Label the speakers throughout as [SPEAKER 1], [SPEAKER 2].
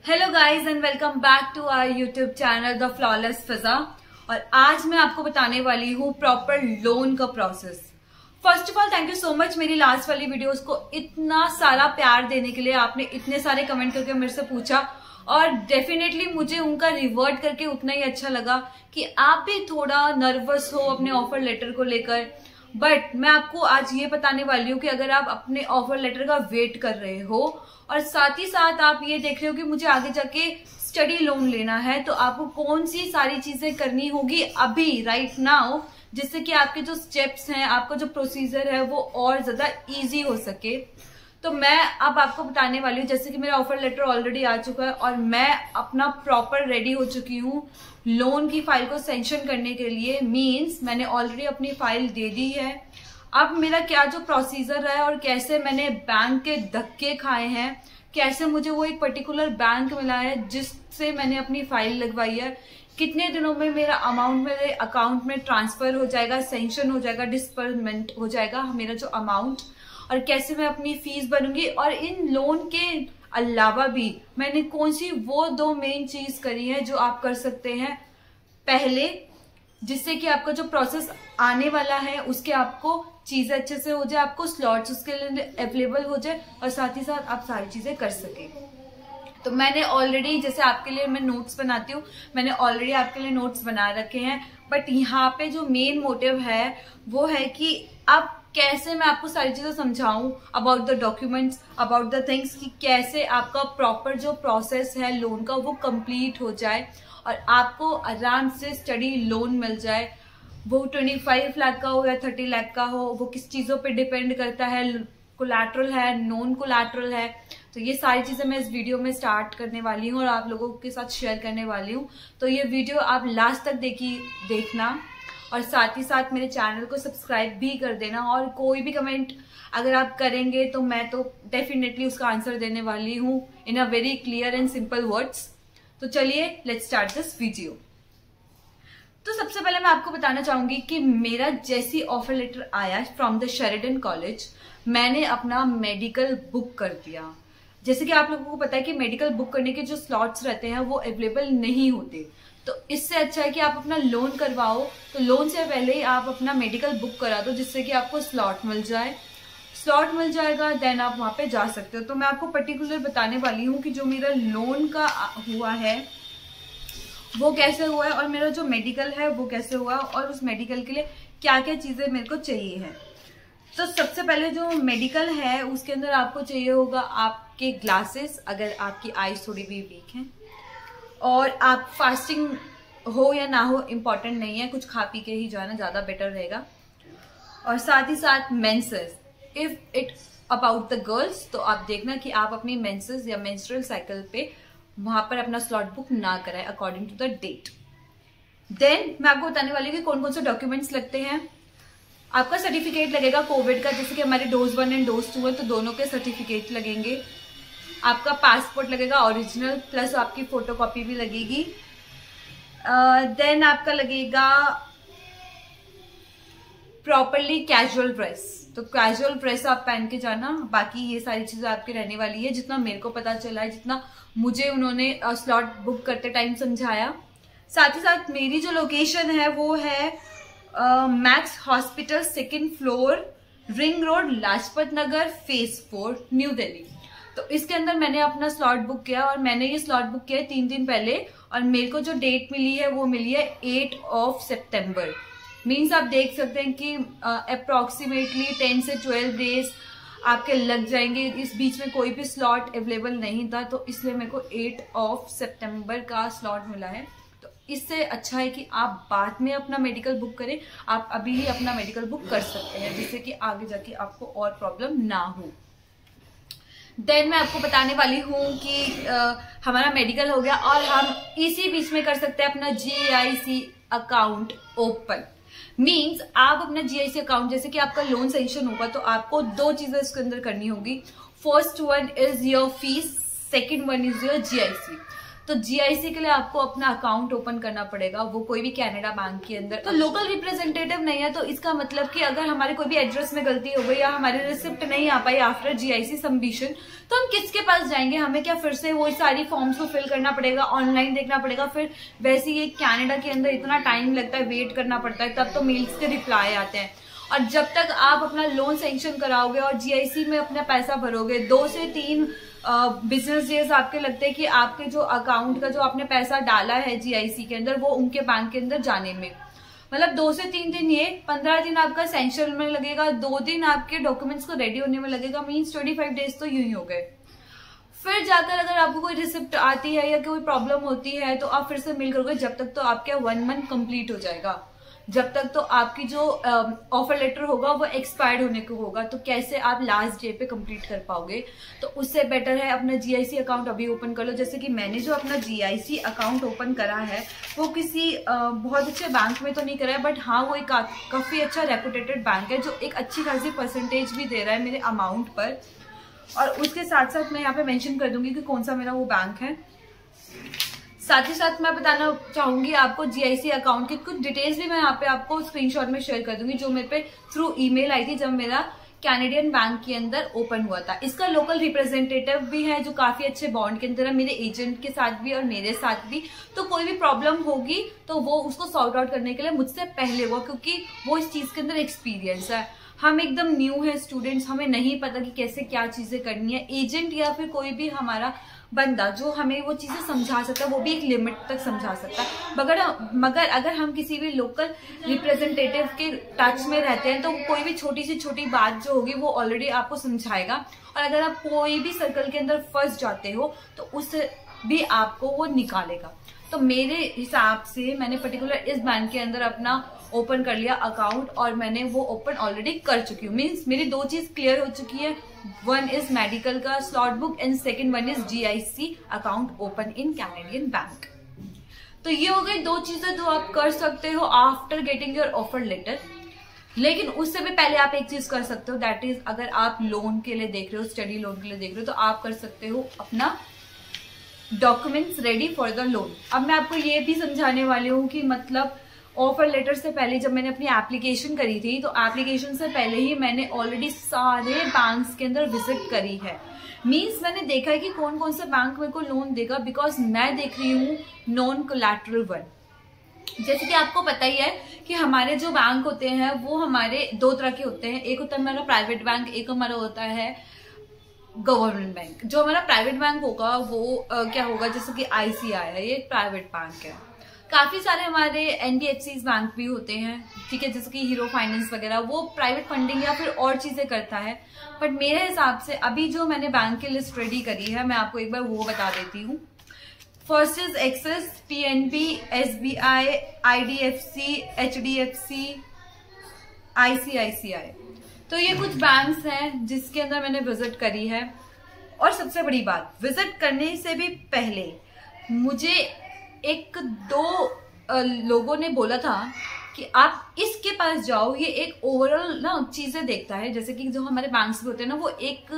[SPEAKER 1] Hello guys and welcome back to our YouTube channel the flawless Fiza. और आज मैं आपको बताने वाली हूँ प्रॉपर लोन का process. First of all thank you so much मेरी लास्ट वाली वीडियोस को इतना सारा प्यार देने के लिए। आपने इतने सारे कमेंट करके मेरे से पूछा और डेफिनेटली मुझे उनका रिवर्ट करके उतना ही अच्छा लगा कि आप भी थोड़ा नर्वस हो अपने ऑफर लेटर को लेकर। बट मैं आपको आज ये बताने वाली हूँ कि अगर आप अपने ऑफर लेटर का वेट कर रहे हो और साथ ही साथ आप ये देख रहे हो कि मुझे आगे जाके स्टडी लोन लेना है, तो आपको कौन सी सारी चीजें करनी होगी अभी राइट नाउ, जिससे कि आपके जो स्टेप्स हैं, आपका जो प्रोसीजर है वो और ज्यादा इजी हो सके। तो मैं अब आपको बताने वाली हूँ। जैसे कि मेरा ऑफर लेटर ऑलरेडी आ चुका है और मैं अपना प्रॉपर रेडी हो चुकी हूँ लोन की फाइल को सैंक्शन करने के लिए। मींस मैंने ऑलरेडी अपनी फाइल दे दी है। अब मेरा क्या जो प्रोसीजर है और कैसे मैंने बैंक के धक्के खाए हैं, कैसे मुझे वो एक पर्टिकुलर बैंक मिला है जिससे मैंने अपनी फाइल लगवाई है, कितने दिनों में मेरा अमाउंट मेरे अकाउंट में ट्रांसफर हो जाएगा, सैंक्शन हो जाएगा, डिस्बर्समेंट हो जाएगा मेरा जो अमाउंट, और कैसे मैं अपनी फीस भरूंगी। और इन लोन के अलावा भी मैंने कौन सी वो दो मेन चीज करी है जो आप कर सकते हैं पहले, जिससे कि आपका जो प्रोसेस आने वाला है उसके आपको चीजें अच्छे से हो जाए, आपको स्लॉट्स उसके लिए अवेलेबल हो जाए और साथ ही साथ आप सारी चीजें कर सके। तो मैंने ऑलरेडी, जैसे आपके लिए मैं नोट्स बनाती हूँ, मैंने ऑलरेडी आपके लिए नोट्स बना रखे हैं। बट यहाँ पे जो मेन मोटिव है वो है कि अब कैसे मैं आपको सारी चीजें समझाऊं about the documents, about the things, कि कैसे आपका प्रॉपर जो प्रोसेस है लोन का वो कंप्लीट हो जाए और आपको आराम से स्टडी लोन मिल जाए। वो 25 लाख का हो या 30 लाख का हो, वो किस चीजों पे डिपेंड करता है, कोलैटरल है, नॉन कोलैटरल है। तो ये सारी चीजें मैं इस वीडियो में स्टार्ट करने वाली हूँ और आप लोगों के साथ शेयर करने वाली हूँ। तो ये वीडियो आप लास्ट तक देखना और साथ ही साथ मेरे चैनल को सब्सक्राइब भी कर देना। और कोई भी कमेंट अगर आप करेंगे तो मैं तो डेफिनेटली उसका आंसर देने वाली हूँ in a very clear and simple words. तो चलिए लेट्स स्टार्ट दिस वीडियो। तो सबसे पहले मैं आपको बताना चाहूंगी कि मेरा जैसी ऑफर लेटर आया फ्रॉम द शेरिडन कॉलेज, मैंने अपना मेडिकल बुक कर दिया। जैसे कि आप लोगों को पता है कि मेडिकल बुक करने के जो स्लॉट्स रहते हैं वो अवेलेबल नहीं होते। तो इससे अच्छा है कि आप अपना लोन करवाओ, तो लोन से पहले ही आप अपना मेडिकल बुक करा दो जिससे कि आपको स्लॉट मिल जाए। स्लॉट मिल जाएगा देन आप वहां पे जा सकते हो। तो मैं आपको पर्टिकुलर बताने वाली हूँ कि जो मेरा लोन का हुआ है वो कैसे हुआ है और मेरा जो मेडिकल है वो कैसे हुआ और उस मेडिकल के लिए क्या क्या चीजें मेरे को चाहिए है। तो सबसे पहले जो मेडिकल है उसके अंदर आपको चाहिए होगा आपके ग्लासेस, अगर आपकी आईज थोड़ी भी वीक है, और आप फास्टिंग हो या ना हो इम्पोर्टेंट नहीं है, कुछ खा पी के ही जाना ज्यादा बेटर रहेगा। और साथ ही साथ menses, if it about the girls, तो आप देखना कि आप अपनी मेंसेस या मेंस्ट्रुअल साइकिल पे वहां पर अपना स्लॉट बुक ना कराएं according to the date. Then मैं आपको बताने वाली हूँ कि कौन कौन से डॉक्यूमेंट्स लगते हैं। आपका सर्टिफिकेट लगेगा कोविड का, जैसे कि हमारे डोज 1 एंड डोज 2 है तो दोनों के सर्टिफिकेट लगेंगे। आपका पासपोर्ट लगेगा ओरिजिनल, प्लस आपकी फोटोकॉपी भी लगेगी। देन आपका लगेगा प्रॉपरली कैजुअल ड्रेस, तो कैजुअल ड्रेस आप पहन के जाना। बाकी ये सारी चीजें आपकी रहने वाली है, जितना मेरे को पता चला है, जितना मुझे उन्होंने स्लॉट बुक करते टाइम समझाया। साथ ही साथ मेरी जो लोकेशन है वो है Max hospital, 2nd floor, ring road, Lajpat Nagar, phase 4, New Delhi. तो इसके अंदर मैंने अपना स्लॉट बुक किया और मैंने ये स्लॉट बुक किया 3 दिन पहले और मेरे को जो डेट मिली है वो मिली है 8 सितंबर। मीन्स आप देख सकते हैं कि अप्रोक्सीमेटली 10 से 12 डेज आपके लग जाएंगे। इस बीच में कोई भी स्लॉट अवेलेबल नहीं था, तो इसलिए मेरे को 8 सितंबर का स्लॉट मिला है। तो इससे अच्छा है कि आप बाद में अपना मेडिकल बुक करें, आप अभी ही अपना मेडिकल बुक कर सकते हैं जिससे कि आगे जाके आपको और प्रॉब्लम ना हो। देन मैं आपको बताने वाली हूँ कि हमारा मेडिकल हो गया और हम इसी बीच में कर सकते हैं अपना GIC अकाउंट ओपन। मीन्स आप अपना GIC अकाउंट, जैसे कि आपका लोन सैंक्शन होगा तो आपको 2 चीजें इसके अंदर करनी होगी। First one is your fees, second one is your GIC। तो जीआईसी के लिए आपको अपना अकाउंट ओपन करना पड़ेगा, वो कोई भी कनाडा बैंक के अंदर। तो लोकल रिप्रेजेंटेटिव नहीं है, तो इसका मतलब कि अगर हमारे कोई भी एड्रेस में गलती हो गई या हमारी रिसिप्ट नहीं आ पाई आफ्टर जीआईसी सबमिशन, तो हम किसके पास जाएंगे? हमें क्या फिर से वो सारी फॉर्म्स को फिल करना पड़ेगा, ऑनलाइन देखना पड़ेगा, फिर वैसे ही कनाडा के अंदर इतना टाइम लगता है, वेट करना पड़ता है, तब तो मेल्स के रिप्लाई आते हैं। और जब तक आप अपना लोन सैंक्शन कराओगे और जीआईसी में अपना पैसा भरोगे, 2 से 3 बिजनेस डेज आपके लगते हैं कि आपके जो अकाउंट का जो आपने पैसा डाला है जीआईसी के अंदर वो उनके बैंक के अंदर जाने में, मतलब 2 से 3 दिन, ये 15 दिन आपका सैंक्शन में लगेगा, 2 दिन आपके डॉक्यूमेंट्स को रेडी होने में लगेगा, मीन्स 25 डेज तो यूं ही हो गए। फिर जाकर अगर आपको कोई रिसिप्ट आती है या कोई प्रॉब्लम होती है तो आप फिर से मेल करोगे, जब तक तो आपका 1 मंथ कंप्लीट हो जाएगा, जब तक तो आपकी जो ऑफर लेटर होगा वो एक्सपायर्ड होने को होगा। तो कैसे आप लास्ट डे पे कंप्लीट कर पाओगे? तो उससे बेटर है अपना जीआईसी अकाउंट अभी ओपन कर लो। जैसे कि मैंने जो अपना जीआईसी अकाउंट ओपन करा है वो किसी बहुत अच्छे बैंक में तो नहीं करा है, बट हाँ वो एक काफी अच्छा रेपुटेटेड बैंक है जो एक अच्छी खासी परसेंटेज भी दे रहा है मेरे अमाउंट पर। और उसके साथ साथ मैं यहाँ पे मेंशन कर दूंगी कि कौन सा मेरा वो बैंक है। साथ ही साथ मैं बताना चाहूंगी आपको जीआईसी अकाउंट की कुछ डिटेल्स भी मैं यहाँ पे आपको स्क्रीनशॉट में शेयर कर दूंगी, जो मेरे पे थ्रू ईमेल आई थी जब मेरा कैनेडियन बैंक के अंदर ओपन हुआ था। इसका लोकल रिप्रेजेंटेटिव भी है जो काफी अच्छे बॉन्ड के अंदर है, मेरे एजेंट के साथ भी और मेरे साथ भी। तो कोई भी प्रॉब्लम होगी तो वो उसको सॉर्ट आउट करने के लिए मुझसे पहले हुआ, क्योंकि वो इस चीज के अंदर एक्सपीरियंस है। हम एकदम न्यू है स्टूडेंट्स, हमें नहीं पता कि कैसे क्या चीजें करनी है। एजेंट या फिर कोई भी हमारा बंदा जो हमें वो चीजें समझा सकता है, वो भी एक लिमिट तक समझा सकता है। मगर अगर हम किसी भी लोकल रिप्रेजेंटेटिव के टच में रहते हैं तो कोई भी छोटी से छोटी बात जो होगी वो ऑलरेडी आपको समझाएगा। और अगर आप कोई भी सर्कल के अंदर फंस जाते हो तो उससे भी आपको वो निकालेगा। तो मेरे हिसाब से मैंने पर्टिकुलर इस बैंक के अंदर अपना ओपन कर लिया अकाउंट और मैंने वो ओपन ऑलरेडी कर चुकी हूँ। मीन्स मेरी 2 चीज क्लियर हो चुकी है, 1 इज मेडिकल का slot book and second 1 is GIC account open in Canadian bank. तो ये हो गई 2 चीजें जो आप कर सकते हो after getting your offer letter. लेकिन उससे भी पहले आप एक चीज कर सकते हो, दैट इज अगर आप लोन के लिए देख रहे हो, स्टडी लोन के लिए देख रहे हो, तो आप कर सकते हो अपना documents ready for the loan. अब मैं आपको ये भी समझाने वाली हूँ कि मतलब ऑफर लेटर से पहले जब मैंने अपनी एप्लीकेशन करी थी तो एप्लीकेशन से पहले ही मैंने ऑलरेडी सारे बैंक्स के अंदर विजिट करी है। मीन्स मैंने देखा है कि कौन कौन सा बैंक मेरे को लोन देगा, बिकॉज मैं देख रही हूँ नॉन कोलैटरल वन। जैसे कि आपको पता ही है कि हमारे जो बैंक होते हैं वो हमारे 2 तरह के होते हैं, एक होता है हमारा प्राइवेट बैंक, एक हमारा होता है गवर्नमेंट बैंक। जो हमारा प्राइवेट बैंक होगा वो क्या होगा, जैसे कि आईसीआई है, ये एक प्राइवेट बैंक है। काफी सारे हमारे एनबीएफसी बैंक भी होते हैं, ठीक है, जैसे कि हीरो फाइनेंस वगैरह, वो प्राइवेट फंडिंग या फिर और चीजें करता है। बट मेरे हिसाब से अभी जो मैंने बैंक की लिस्ट रेडी करी है मैं आपको एक बार वो बता देती हूँ। First is axis, PNB, SBI, IDFC, HDFC, ICICI. तो ये कुछ बैंक्स हैं जिसके अंदर मैंने विजिट करी है। और सबसे बड़ी बात, विजिट करने से भी पहले मुझे 1-2 लोगों ने बोला था कि आप इसके पास जाओ, ये एक ओवरऑल ना चीजें देखता है। जैसे कि जो हमारे बैंक्स भी होते हैं ना, वो एक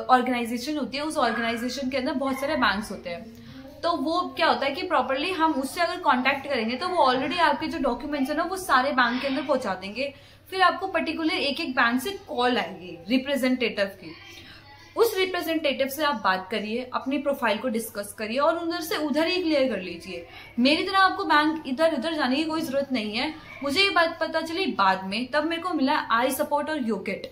[SPEAKER 1] ऑर्गेनाइजेशन होती है, उस ऑर्गेनाइजेशन के अंदर बहुत सारे बैंक्स होते हैं। तो वो क्या होता है कि प्रॉपरली हम उससे अगर कांटेक्ट करेंगे तो वो ऑलरेडी आपके जो डॉक्यूमेंट्स है ना वो सारे बैंक के अंदर पहुंचा देंगे। फिर आपको पर्टिकुलर एक बैंक से कॉल आएगी रिप्रेजेंटेटिव की, उस रिप्रेजेंटेटिव से आप बात करिए, अपनी प्रोफाइल को डिस्कस करिए और उधर से उधर ही क्लियर कर लीजिए। मेरी तरह आपको बैंक इधर उधर जाने की कोई जरूरत नहीं है। मुझे ये बात पता चली बाद में, तब मेरे को मिला आई सपोर्ट और योकेट।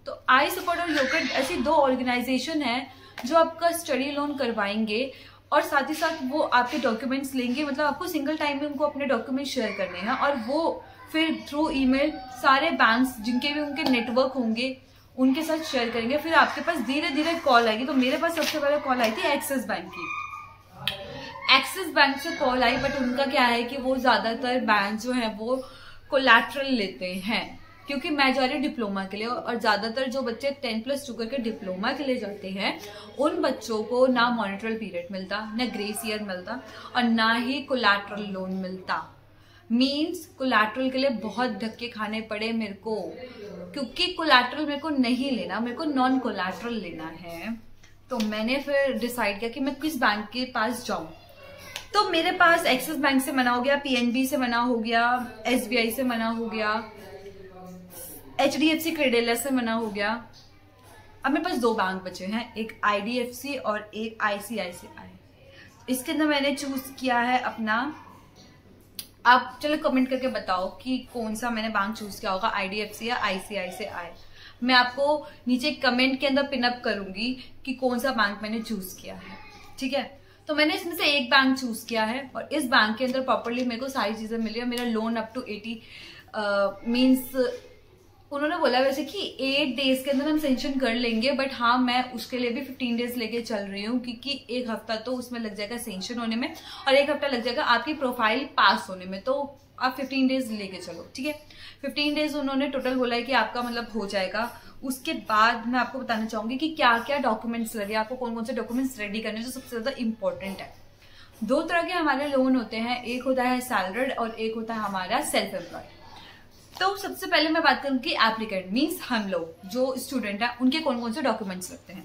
[SPEAKER 1] तो आई सपोर्ट और योकेट ऐसी 2 ऑर्गेनाइजेशन है जो आपका स्टडी लोन करवाएंगे और साथ ही साथ वो आपके डॉक्यूमेंट्स लेंगे। मतलब आपको सिंगल टाइम में उनको अपने डॉक्यूमेंट शेयर करने हैं और वो फिर थ्रू ईमेल सारे बैंक्स जिनके भी उनके नेटवर्क होंगे उनके साथ शेयर करेंगे। फिर आपके पास धीरे धीरे कॉल आएगी। तो मेरे पास सबसे पहले कॉल आई थी एक्सिस बैंक की। एक्सिस बैंक से कॉल आई, बट उनका क्या है कि वो ज्यादातर बैंक जो है वो कोलैटरल लेते हैं, क्योंकि मैं जा रही हूँ डिप्लोमा के लिए और ज्यादातर जो बच्चे 10+2 करके डिप्लोमा के लिए जाते हैं उन बच्चों को ना मॉनिटरल पीरियड मिलता, ना ग्रेस ईयर मिलता और ना ही कोलैटरल लोन मिलता। मीन्स कोलैटरल के लिए बहुत धक्के खाने पड़े मेरे को, क्योंकि कोलैटरल मेरे को नहीं लेना, मेरे को नॉन कोलैटरल लेना है। तो मैंने फिर डिसाइड किया कि मैं किस बैंक के पास जाऊं। तो मेरे पास एक्सिस बैंक से मना हो गया, पीएनबी से मना हो गया, एसबीआई से मना हो गया, एचडीएफसी क्रेडिट से मना हो गया। अब मेरे पास 2 बैंक बचे हैं, एक आईडीएफसी और एक आईसीआईसीआई। इसके अंदर मैंने चूज किया है अपना, आप चलो कमेंट करके बताओ कि कौन सा मैंने बैंक चूज किया होगा, आईडीएफसी या आईसीआईसीआई। मैं आपको नीचे कमेंट के अंदर पिनअप करूंगी कि कौन सा बैंक मैंने चूज किया है, ठीक है। तो मैंने इसमें से एक बैंक चूज किया है और इस बैंक के अंदर प्रॉपरली मेरे को सारी चीजें मिली है। मेरा लोन अप टू 80 मीन्स उन्होंने बोला वैसे कि 8 डेज के अंदर हम सेंक्शन कर लेंगे, बट हाँ मैं उसके लिए भी 15 डेज लेके चल रही हूँ, क्योंकि 1 हफ्ता तो उसमें लग जाएगा सेंक्शन होने में और 1 हफ्ता लग जाएगा आपकी प्रोफाइल पास होने में। तो आप 15 डेज लेके चलो, ठीक है। 15 डेज उन्होंने टोटल बोला है कि आपका मतलब हो जाएगा। उसके बाद मैं आपको बताना चाहूंगी कि क्या क्या डॉक्यूमेंट्स लगे, आपको कौन कौन से डॉक्यूमेंट्स रेडी करने जो सबसे ज्यादा इंपॉर्टेंट है। 2 तरह के हमारे लोन होते हैं, एक होता है सैलरीड और एक होता है हमारा सेल्फ एम्प्लॉयड। तो सबसे पहले मैं बात करूंगी एप्लीकेंट मीन्स हम लोग जो स्टूडेंट है उनके कौन कौन से डॉक्यूमेंट्स लगते हैं।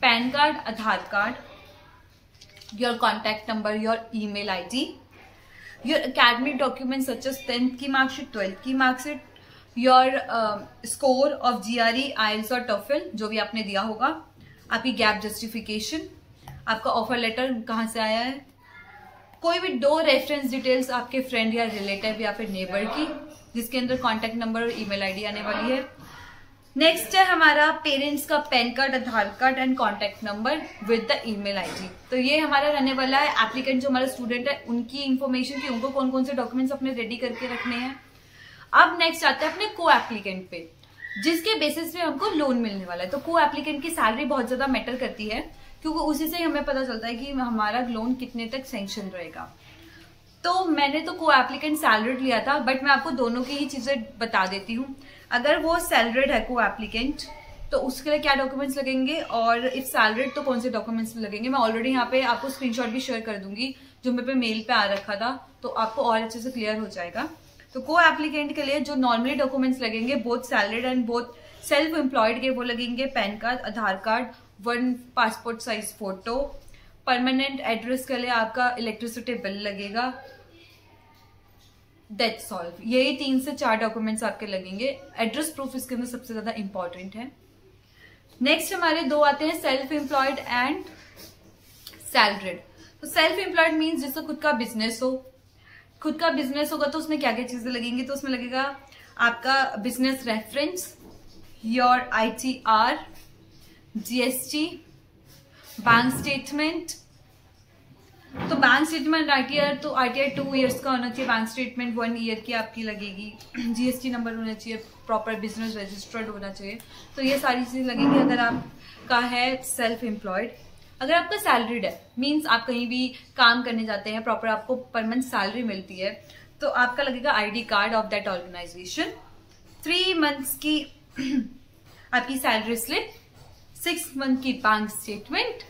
[SPEAKER 1] Pan card, Aadhaar card, your contact number, your email ID, your academic documents such as 10th की मार्कशीट, 12th की marksheet, your score of GRE, IELTS और टॉफल जो भी आपने दिया होगा, आपकी गैप जस्टिफिकेशन, आपका ऑफर लेटर कहाँ से आया है, कोई भी 2 रेफरेंस डिटेल्स आपके फ्रेंड या रिलेटिव या फिर नेबर की जिसके अंदर कॉन्टैक्ट नंबर और ईमेल आईडी आने वाली है। नेक्स्ट है हमारा पेरेंट्स का pan card, Aadhaar card and contact number with the email ID. तो ये हमारा रहने वाला है एप्लीकेंट जो हमारा स्टूडेंट है उनकी इन्फॉर्मेशन की उनको कौन कौन से डॉक्यूमेंट्स अपने रेडी करके रखने हैं। अब नेक्स्ट आते हैं अपने को एप्लीकेंट पे, जिसके बेसिस पे हमको लोन मिलने वाला है। तो को एप्लीकेंट की सैलरी बहुत ज्यादा मैटर करती है, क्योंकि उसी से हमें पता चलता है कि हमारा लोन कितने तक सैंक्शन रहेगा। तो मैंने तो को एप्लीकेंट सैलरीड लिया था, बट मैं आपको दोनों की ही चीजें बता देती हूँ। अगर वो सैलरीड है को एप्लीकेंट तो उसके लिए क्या डॉक्यूमेंट्स लगेंगे, और इफ सैलरीड तो कौन से डॉक्यूमेंट्स लगेंगे। मैं ऑलरेडी यहाँ पे आपको स्क्रीनशॉट भी शेयर कर दूंगी जो मेरे पे मेल पे आ रखा था, तो आपको और अच्छे से क्लियर हो जाएगा। तो को एप्लीकेंट के लिए जो नॉर्मली डॉक्यूमेंट्स लगेंगे both salaried and both self employed के, वो लगेंगे PAN card, Aadhaar card, 1 passport size photo, permanent address के लिए आपका इलेक्ट्रिसिटी बिल लगेगा, दैट्स ऑल। यही 3 से 4 डॉक्यूमेंट्स आपके लगेंगे। एड्रेस प्रूफ इसके अंदर सबसे ज्यादा इंपॉर्टेंट है। नेक्स्ट हमारे 2 आते हैं सेल्फ एम्प्लॉयड एंड सैलरीड। तो सेल्फ एम्प्लॉयड मीन्स जिसका खुद का बिजनेस हो, खुद का बिजनेस होगा तो उसमें क्या क्या चीजें लगेंगी। तो उसमें लगेगा आपका business reference, your ITR, GST, bank statement. तो बैंक स्टेटमेंट ITR 2 ईयर्स का होना चाहिए, बैंक स्टेटमेंट 1 ईयर की आपकी लगेगी, GST नंबर होना चाहिए, प्रॉपर बिजनेस रजिस्टर्ड होना चाहिए। तो ये सारी चीजें लगेंगी अगर आपका है सेल्फ एम्प्लॉयड। अगर आपका सैलरीड है मीन्स आप कहीं भी काम करने जाते हैं, प्रॉपर आपको पर मंथ सैलरी मिलती है, तो आपका लगेगा ID card of that organisation, 3 months की आपकी सैलरी स्लिप, 6 मंथ की बैंक स्टेटमेंट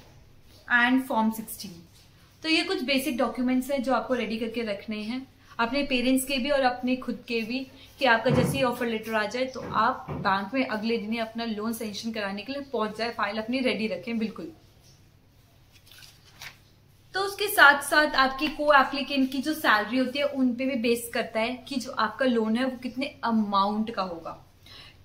[SPEAKER 1] एंड फॉर्म 16। तो ये कुछ बेसिक डॉक्यूमेंट्स हैं जो आपको रेडी करके रखने हैं, अपने पेरेंट्स के भी और अपने खुद के भी, कि आपका जैसे ही ऑफर लेटर आ जाए तो आप बैंक में अगले दिन ही अपना लोन सैंक्शन कराने के लिए पहुंच जाए, फाइल अपनी रेडी रखें बिल्कुल। तो उसके साथ साथ आपकी को एप्लीकेंट की जो सैलरी होती है उन पे भी बेस करता है कि जो आपका लोन है वो कितने अमाउंट का होगा,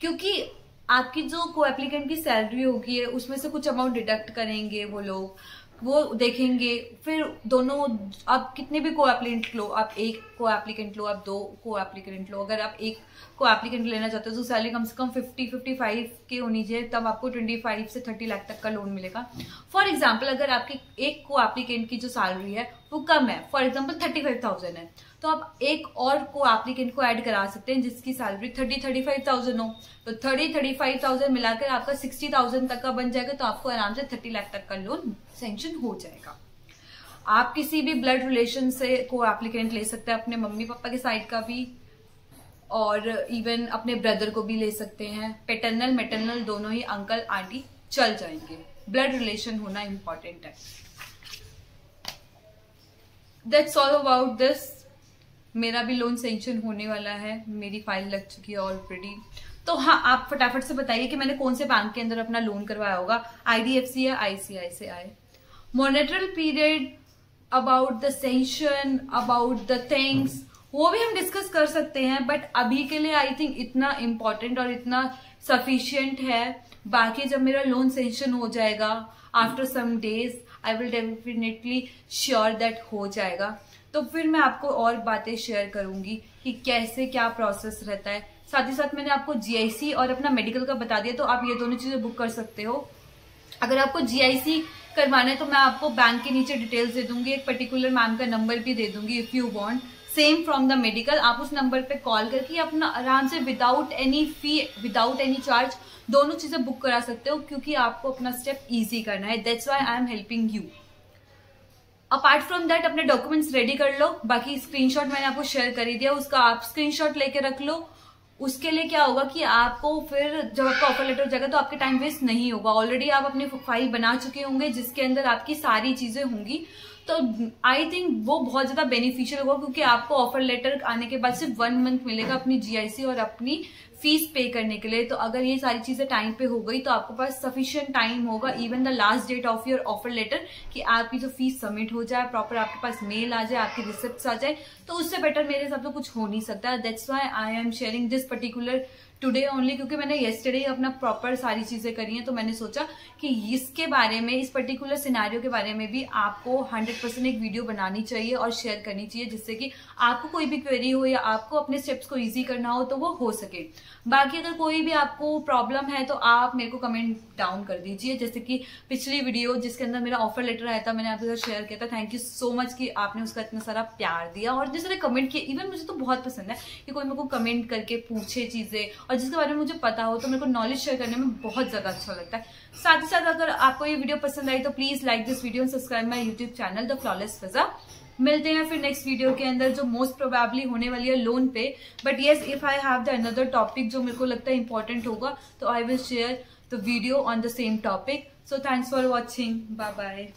[SPEAKER 1] क्योंकि आपकी जो को एप्लीकेंट की सैलरी होगी है उसमें से कुछ अमाउंट डिडक्ट करेंगे वो लोग, वो देखेंगे। फिर दोनों आप कितने भी को एप्लीकेंट लो, आप 1 को एप्लीकेंट लो, आप 2 को एप्लीकेंट लो, अगर आप 1 को एप्लीकेंट लेना चाहते हो तो सैलरी कम से कम 50-55 की होनी चाहिए, तब आपको 25 से 30 लाख तक का लोन मिलेगा। फॉर एग्जाम्पल अगर आपकी 1 को एप्लीकेंट की जो सैलरी है वो कम है, फॉर एग्जाम्पल 35,000 है, तो आप एक और को एप्लीकेंट को ऐड करा सकते हैं जिसकी सैलरी 35,000 हो, तो 35,000 मिलाकर आपका 60,000 तक का बन जाएगा, तो आपको आराम से 30 लाख तक का लोन सैंक्शन हो जाएगा। आप किसी भी ब्लड रिलेशन से को एप्लीकेंट ले सकते हैं, अपने मम्मी पापा के साइड का भी और इवन अपने ब्रदर को भी ले सकते हैं, पैटर्नल मैटरनल दोनों ही अंकल आंटी चल जाएंगे, ब्लड रिलेशन होना इंपॉर्टेंट है। That's all about this. मेरा भी लोन सैंक्शन होने वाला है, मेरी फाइल लग चुकी है ऑलरेडी। तो हाँ, आप फटाफट से बताइए कि मैंने कौन से बैंक के अंदर अपना लोन करवाया होगा, IDFC या ICICI। Monetary period about the sanction, about the things, वो भी हम डिस्कस कर सकते हैं, बट अभी के लिए आई थिंक इतना इम्पोर्टेंट और इतना सफिशियंट है। बाकी जब मेरा लोन सेंशन हो जाएगा after some days, I will definitely sure that हो जाएगा, तो फिर मैं आपको और बातें शेयर करूंगी कि कैसे क्या प्रोसेस रहता है। साथ ही साथ मैंने आपको जीआईसी और अपना मेडिकल का बता दिया, तो आप ये दोनों चीजें बुक कर सकते हो। अगर आपको जीआईसी करवाना है तो मैं आपको बैंक के नीचे डिटेल्स दे दूंगी, एक पर्टिकुलर मैम का नंबर भी दे दूंगी if you want. Same from the medical, आप उस नंबर पे कॉल करके अपना आराम से विदाउट एनी फी, विदाउट एनी चार्ज दोनों चीजें बुक करा सकते हो, क्योंकि आपको अपना स्टेप इजी करना है। That's why I am helping you. Apart from that अपने डॉक्यूमेंट्स रेडी कर लो। बाकी स्क्रीनशॉट मैंने आपको शेयर कर ही दिया, उसका आप स्क्रीनशॉट लेके रख लो। उसके लिए क्या होगा कि आपको फिर जब आपका ऑफर लेटर हो जाएगा तो आपके टाइम वेस्ट नहीं होगा। ऑलरेडी आप अपनी फाइल बना चुके होंगे जिसके अंदर आपकी सारी चीजें होंगी, तो आई थिंक वो बहुत ज्यादा बेनिफिशियल होगा, क्योंकि आपको ऑफर लेटर आने के बाद सिर्फ 1 मंथ मिलेगा अपनी जीआईसी और अपनी फीस पे करने के लिए। तो अगर ये सारी चीजें टाइम पे हो गई तो आपके पास सफिशिएंट टाइम होगा, even the last date of your offer letter, कि आपकी जो फीस सबमिट हो जाए, प्रॉपर आपके पास मेल आ जाए, आपकी रिसिप्ट आ जाए। तो उससे बेटर मेरे हिसाब से कुछ हो नहीं सकता। That's why I am sharing this particular today only, क्योंकि मैंने येस्टरडे अपना प्रॉपर सारी चीजें करी हैं, तो मैंने सोचा कि इसके बारे में, इस पर्टिकुलर सिनेरियो के बारे में भी आपको 100% एक वीडियो बनानी चाहिए और शेयर करनी चाहिए, जिससे कि आपको कोई भी क्वेरी हो या आपको अपने स्टेप्स को इजी करना हो तो वो हो सके। बाकी अगर कोई भी आपको प्रॉब्लम है तो आप मेरे को कमेंट डाउन कर दीजिए, जैसे कि पिछली वीडियो जिसके अंदर मेरा ऑफर लेटर आया था, मैंने आपके साथ शेयर किया था। थैंक यू सो मच कि आपने उसका इतना सारा प्यार दिया और जिस तरह कमेंट किए। इवन मुझे तो बहुत पसंद है कि कोई मेरे को कमेंट करके पूछे चीजें, और जिसके बारे में मुझे पता हो, तो मेरे को नॉलेज शेयर करने में बहुत ज्यादा अच्छा लगता है। साथ ही साथ अगर आपको ये वीडियो पसंद आई तो please like this video and subscribe my YouTube channel the flawless Fiza. मिलते हैं फिर नेक्स्ट वीडियो के अंदर, जो मोस्ट प्रोबेबली होने वाली है लोन पे। But yes, if I have the another topic जो मेरे को लगता है इंपॉर्टेंट होगा, तो I will share the video on the same topic. So thanks for watching, bye bye.